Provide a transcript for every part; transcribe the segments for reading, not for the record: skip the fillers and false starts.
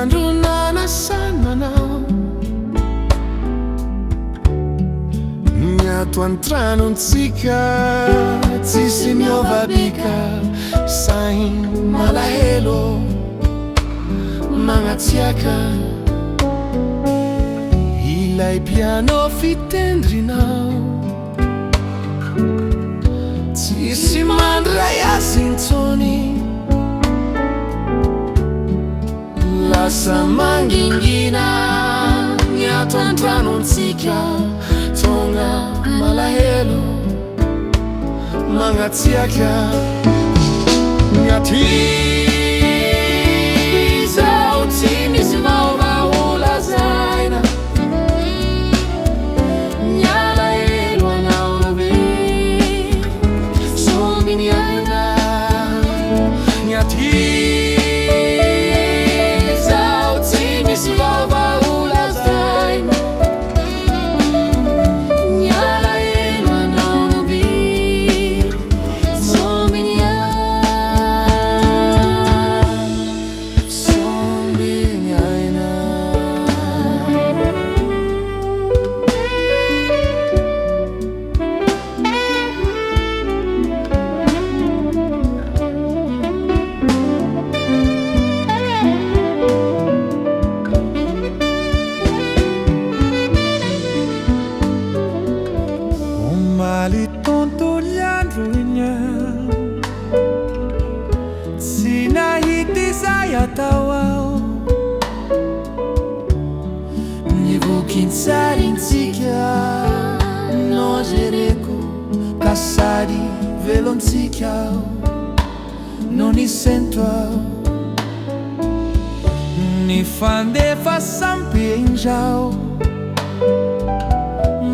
andro nanasany manao miato antranontsika tsisy miovabika sainy malahelo magnatsiaka ilay piano fitendrinao tsisy mandray azy intsony lasa mangingina miato antranontsika tonga malahelo magnatsiaka miaty zao tsy misy vaovaola zaina mialahelo anaobe sombiny aina miaty zao tsy misy vaovaola zaina mialahelo anaobe sombiny aina omaly tontolo andro igny tsy nahity zay atao ao nivokinsarintsika no jereko kasary velontsika ao no nisento ao nifandefa sampenjao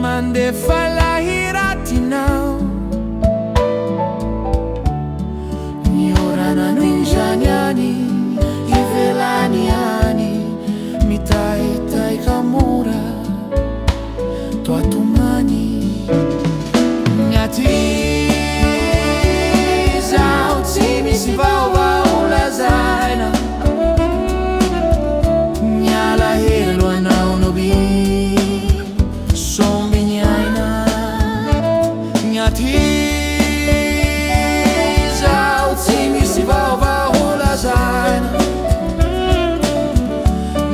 mandefa lahiratinao niorana no injaniani ivelani ani mitaitaika-mora toatomani miaty zao tsy misy vaovaola zaina mialahelo anao nobi sombiny aina miaty zao tsy misy vaovaola zaina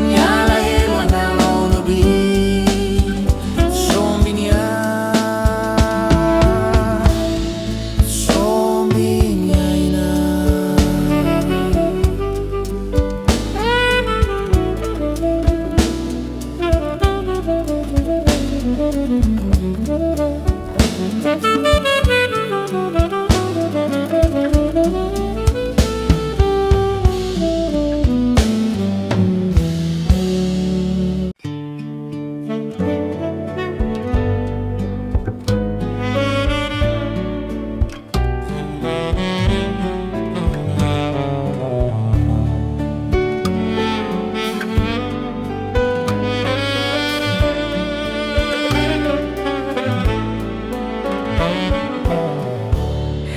mialahelo anao nobi sombiny aina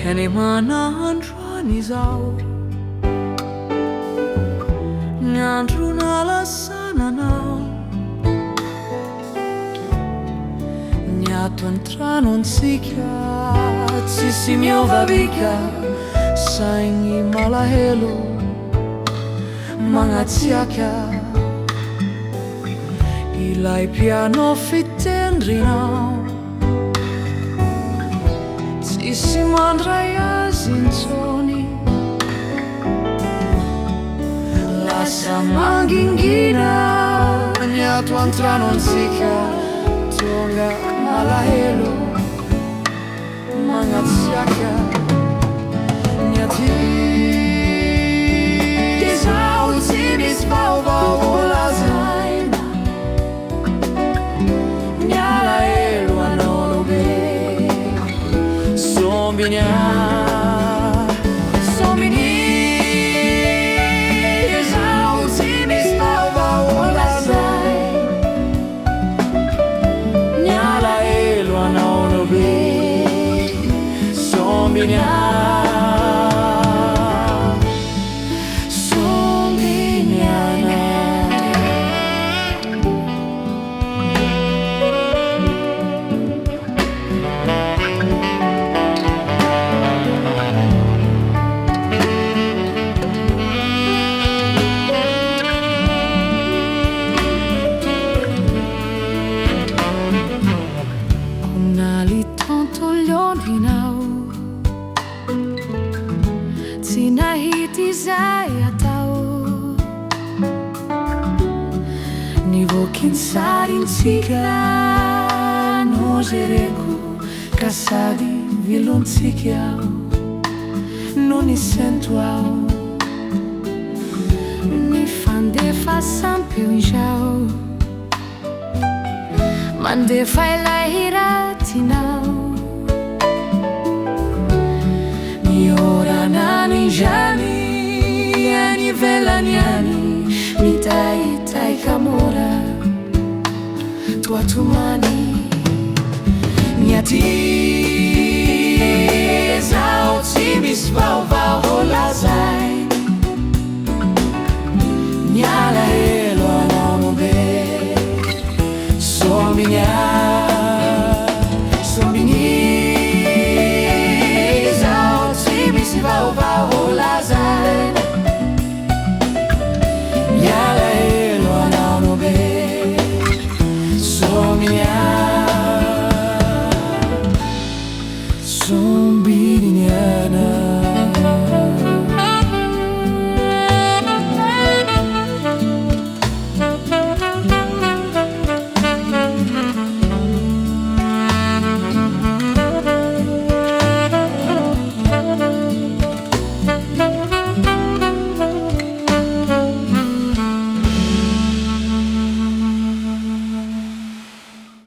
Any manandro an'izao ny andro nalasananao niato antranontsika tsisy miovabika saigny malahelo magnatsiaka ilay piano fitendrinao tsisy mandray azy intsony lasa mangingina niato antranontsika tonga malahelo magnatsiaka miaty zao tsy misy vaovaola zaina mialahelo anao nobe sombiny zao tsy misy vaovaola zaina mialahelo anao nobe sombiny fisarahantsika no jereko ka sady vilontsika aho no ny sento aho ny fandefasam-peo izao mandefa ilay ratinao ny orana ny zany any ivelany any mitaitaika mora toatomany ny aty zao tsy misy vaovao lazay